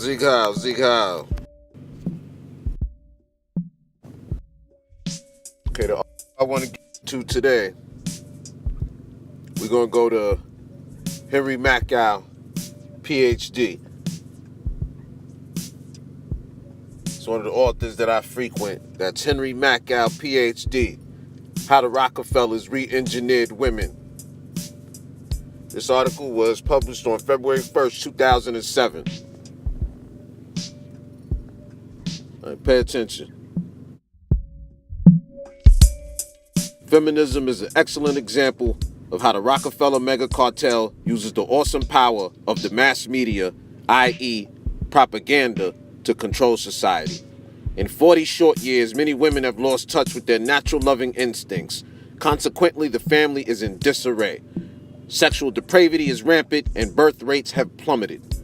Zeke. Okay, the I want to get to today, we're going to go to Henry-MAKOW-P.H.D. It's one of the authors that I frequent. That's Henry-MAKOW-P.H.D. How the Rockefellers Re-Engineered Women. This article was published on February 1st, 2007. All right, pay attention. Feminism is an excellent example of how the Rockefeller mega cartel uses the awesome power of the mass media, i.e., propaganda, to control society. In 40 short years, many women have lost touch with their natural loving instincts. Consequently, the family is in disarray. Sexual depravity is rampant and birth rates have plummeted.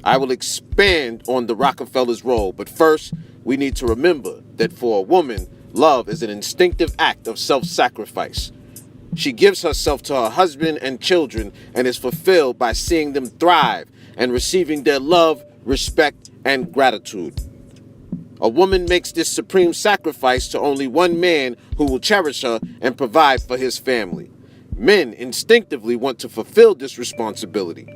I will expand on the Rockefellers' role, but first, we need to remember that for a woman, love is an instinctive act of self-sacrifice. She gives herself to her husband and children and is fulfilled by seeing them thrive and receiving their love, respect, and gratitude. A woman makes this supreme sacrifice to only one man who will cherish her and provide for his family. Men instinctively want to fulfill this responsibility.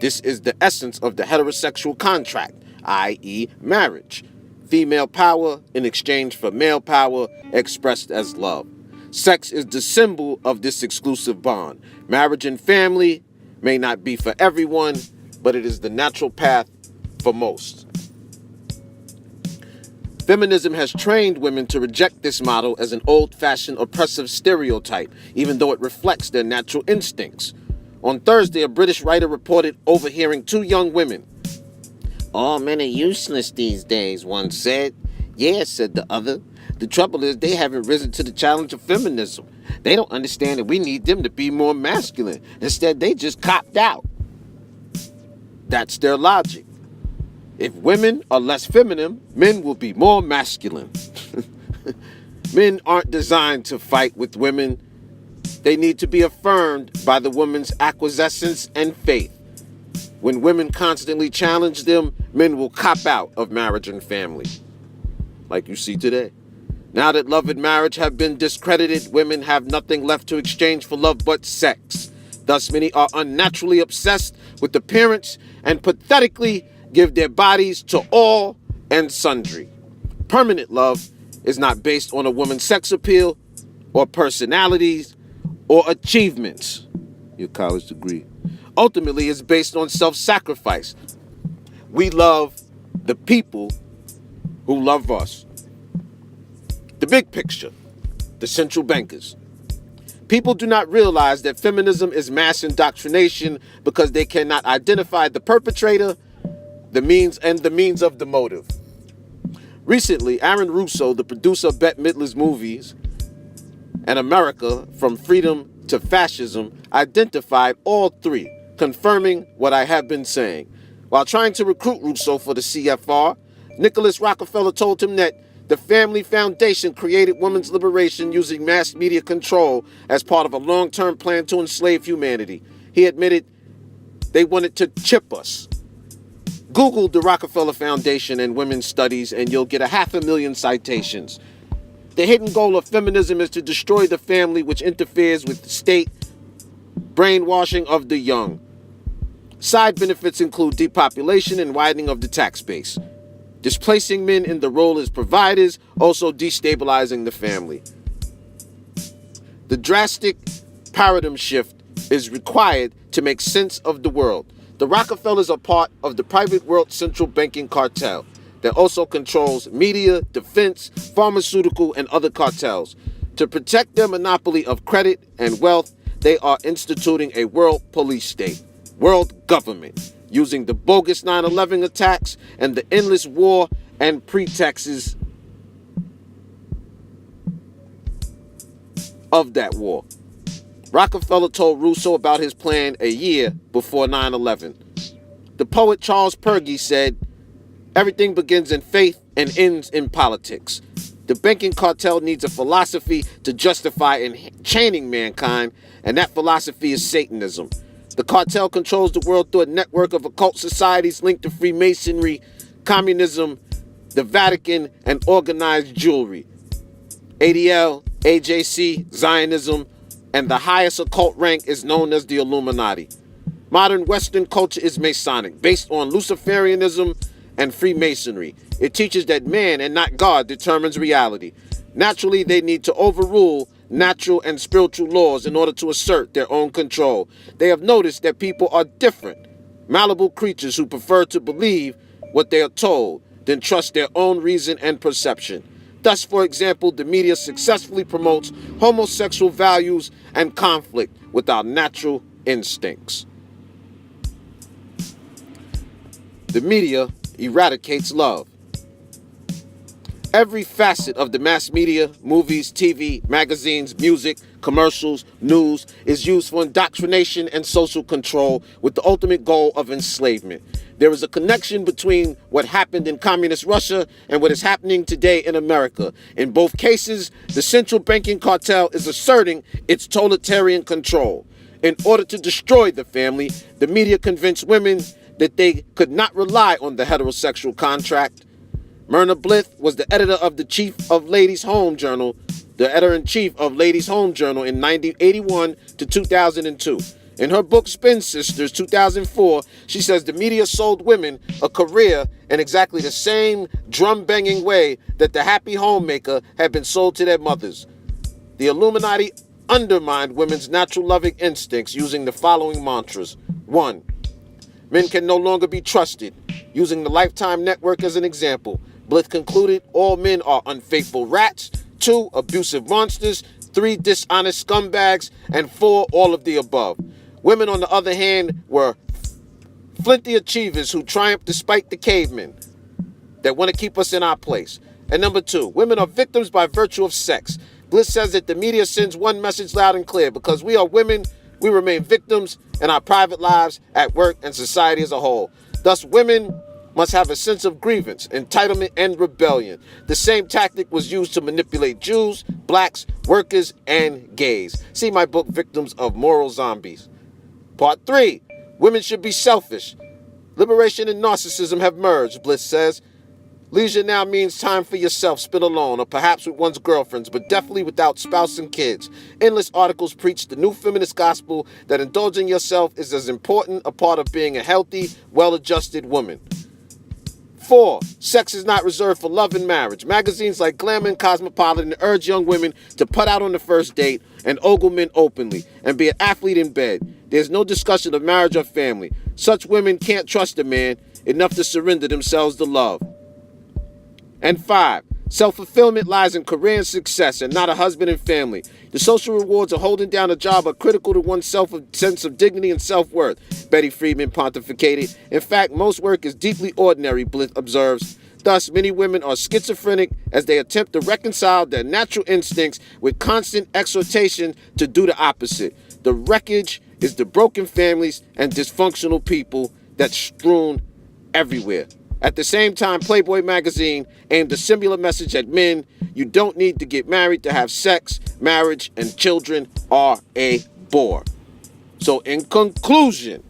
This is the essence of the heterosexual contract, i.e., marriage. Female power in exchange for male power expressed as love. Sex is the symbol of this exclusive bond. Marriage and family may not be for everyone, but it is the natural path for most. Feminism has trained women to reject this model as an old-fashioned oppressive stereotype, even though it reflects their natural instincts. On Thursday, a British writer reported overhearing two young women. "All men are useless these days," one said. "Yeah," said the other. "The trouble is they haven't risen to the challenge of feminism. They don't understand that we need them to be more masculine. Instead, they just copped out." That's their logic. If women are less feminine, men will be more masculine. Men aren't designed to fight with women. They need to be affirmed by the woman's acquiescence and faith. When women constantly challenge them, men will cop out of marriage and family, like you see today. Now that love and marriage have been discredited, women have nothing left to exchange for love but sex. Thus, many are unnaturally obsessed with appearance and pathetically give their bodies to all and sundry. Permanent love is not based on a woman's sex appeal or personalities or achievements, your college degree. Ultimately, it's based on self-sacrifice. We love the people who love us. The big picture, the central bankers. People do not realize that feminism is mass indoctrination because they cannot identify the perpetrator, the means of the motive. Recently, Aaron Russo, the producer of Bette Midler's movies, and America from Freedom to Fascism, identified all three, confirming what I have been saying. While trying to recruit Russo for the CFR, Nicholas Rockefeller told him that the Family Foundation created women's liberation using mass media control as part of a long-term plan to enslave humanity. He admitted they wanted to chip us. Google the Rockefeller Foundation and women's studies and you'll get 500,000 citations. The hidden goal of feminism is to destroy the family, which interferes with the state, brainwashing of the young. Side benefits include depopulation and widening of the tax base. Displacing men in the role as providers, also destabilizing the family. The drastic paradigm shift is required to make sense of the world. The Rockefellers are part of the private world central banking cartel that also controls media, defense, pharmaceutical, and other cartels. To protect their monopoly of credit and wealth, they are instituting a world police state, world government, using the bogus 9/11 attacks and the endless war and pretexts of that war. Rockefeller told Russo about his plan a year before 9/11. The poet Charles Purgie said, "Everything begins in faith and ends in politics." The banking cartel needs a philosophy to justify chaining mankind, and that philosophy is Satanism. The cartel controls the world through a network of occult societies linked to Freemasonry, communism, the Vatican, and organized jewelry. ADL, AJC, Zionism, and the highest occult rank is known as the Illuminati. Modern Western culture is Masonic, based on Luciferianism and Freemasonry. It teaches that man and not God determines reality. Naturally, they need to overrule natural and spiritual laws in order to assert their own control. They have noticed that people are different, malleable creatures who prefer to believe what they are told than trust their own reason and perception. Thus, for example, the media successfully promotes homosexual values and conflict with our natural instincts. The media eradicates love. Every facet of the mass media, movies, TV, magazines, music, commercials, news is used for indoctrination and social control with the ultimate goal of enslavement. There is a connection between what happened in communist Russia and what is happening today in America. In both cases, the central banking cartel is asserting its totalitarian control. In order to destroy the family, the media convinced women that they could not rely on the heterosexual contract. Myrna Blyth was the editor of the Chief of Ladies' Home Journal, the editor-in-chief of Ladies' Home Journal in 1981 to 2002. In her book Spin Sisters, 2004, she says the media sold women a career in exactly the same drum-banging way that the happy homemaker had been sold to their mothers. The Illuminati undermined women's natural loving instincts using the following mantras. 1. Men can no longer be trusted. Using the Lifetime Network as an example, Blyth concluded all men are unfaithful rats. 2, abusive monsters. 3, dishonest scumbags. And 4, all of the above. Women, on the other hand, were flinty achievers who triumphed despite the cavemen that want to keep us in our place. And number 2, women are victims by virtue of sex. Blyth says that the media sends one message loud and clear: because we are women, we remain victims in our private lives, at work, and society as a whole. Thus, women must have a sense of grievance, entitlement, and rebellion. The same tactic was used to manipulate Jews, blacks, workers, and gays. See my book, Victims of Moral Zombies. Part 3, women should be selfish. Liberation and narcissism have merged, Blyth says. Leisure now means time for yourself spent alone, or perhaps with one's girlfriends, but definitely without spouse and kids. Endless articles preach the new feminist gospel that indulging yourself is as important a part of being a healthy, well-adjusted woman. 4, sex is not reserved for love and marriage. Magazines like Glamour and Cosmopolitan urge young women to put out on the first date and ogle men openly and be an athlete in bed. There's no discussion of marriage or family. Such women can't trust a man enough to surrender themselves to love. And 5, self-fulfillment lies in career and success and not a husband and family. The social rewards of holding down a job are critical to one's sense of dignity and self-worth, Betty Friedman pontificated. In fact, most work is deeply ordinary, Blyth observes. Thus, many women are schizophrenic as they attempt to reconcile their natural instincts with constant exhortation to do the opposite. The wreckage is the broken families and dysfunctional people that's strewn everywhere. At the same time, Playboy magazine aimed a similar message at men: you don't need to get married to have sex. Marriage and children are a bore. So in conclusion,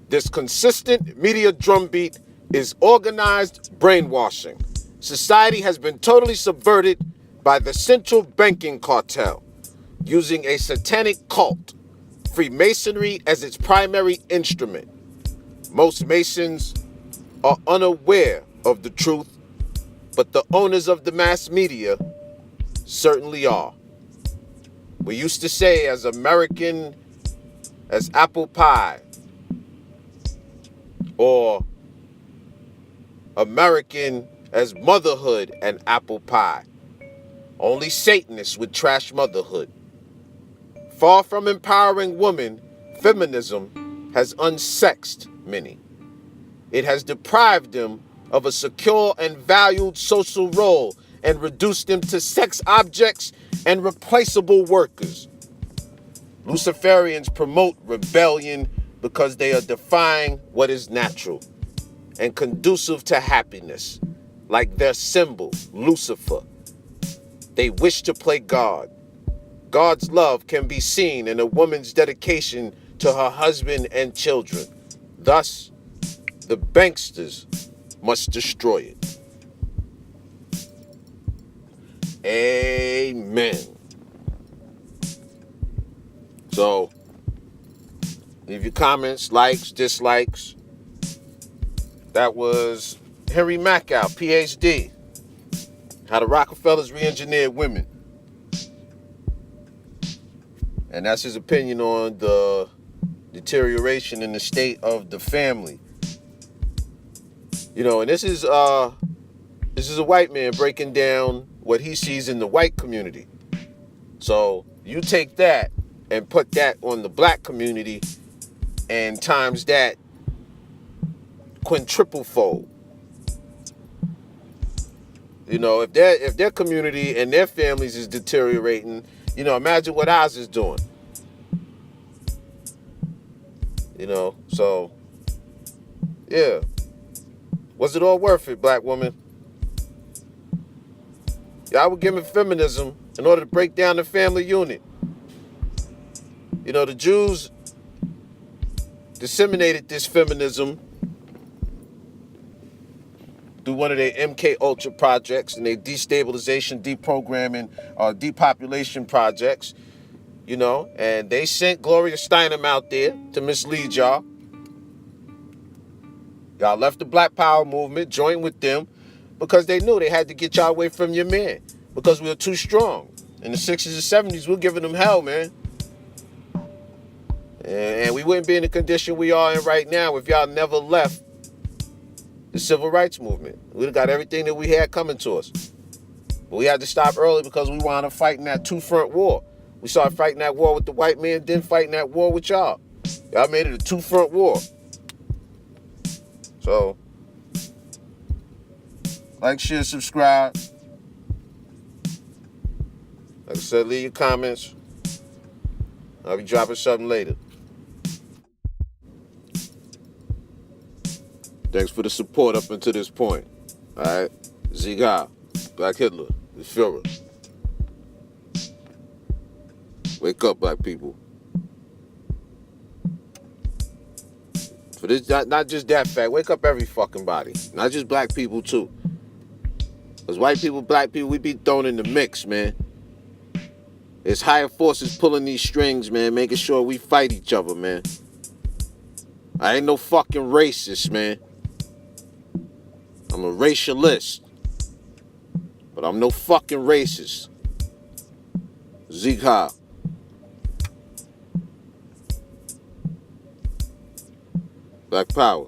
this consistent media drumbeat is organized brainwashing. Society has been totally subverted by the central banking cartel, using a satanic cult, Freemasonry, as its primary instrument. Most Masons are unaware of the truth, but the owners of the mass media certainly are. We used to say as American as apple pie, or American as motherhood and apple pie. Only Satanists would trash motherhood. Far from empowering women, feminism has unsexed many. It has deprived them of a secure and valued social role and reduced them to sex objects and replaceable workers. Luciferians promote rebellion because they are defying what is natural. and conducive to happiness, like their symbol, Lucifer. They wish to play God. God's love can be seen in a woman's dedication to her husband and children. Thus, the banksters must destroy it. Amen. So, leave your comments, likes, dislikes. That was HENRY-MAKOW-P.H.D. How the Rockefellers re-engineered women. And that's his opinion on the deterioration in the state of the family. You know, and this is a white man breaking down what he sees in the white community. So you take that and put that on the black community and times that quintuple fold. You know, if their community and their families is deteriorating, you know, imagine what ours is doing. You know, so yeah. Was it all worth it, black woman? Y'all were given feminism in order to break down the family unit. You know, the Jews disseminated this feminism through one of their MK Ultra projects and their destabilization, deprogramming, depopulation projects, you know, and they sent Gloria Steinem out there to mislead y'all. Y'all left the Black Power movement, joined with them, because they knew they had to get y'all away from your man, because we were too strong. In the 60s and 70s, we were giving them hell, man. And we wouldn't be in the condition we are in right now if y'all never left the civil rights movement. We'd have got everything that we had coming to us. But we had to stop early because we wound up fighting that two-front war. We started fighting that war with the white man, then fighting that war with y'all. Y'all made it a two-front war. So, like, share, subscribe. Like I said, leave your comments. I'll be dropping something later. Thanks for the support up until this point. All right? Sieg Heil, Black Hitler, the Führer. Wake up, black people. For this, not just that fact. Wake up every fucking body. Not just black people, too. Because white people, black people, we be thrown in the mix, man. There's higher forces pulling these strings, man, making sure we fight each other, man. I ain't no fucking racist, man. I'm a racialist. But I'm no fucking racist. Sieg Heil. Black Power.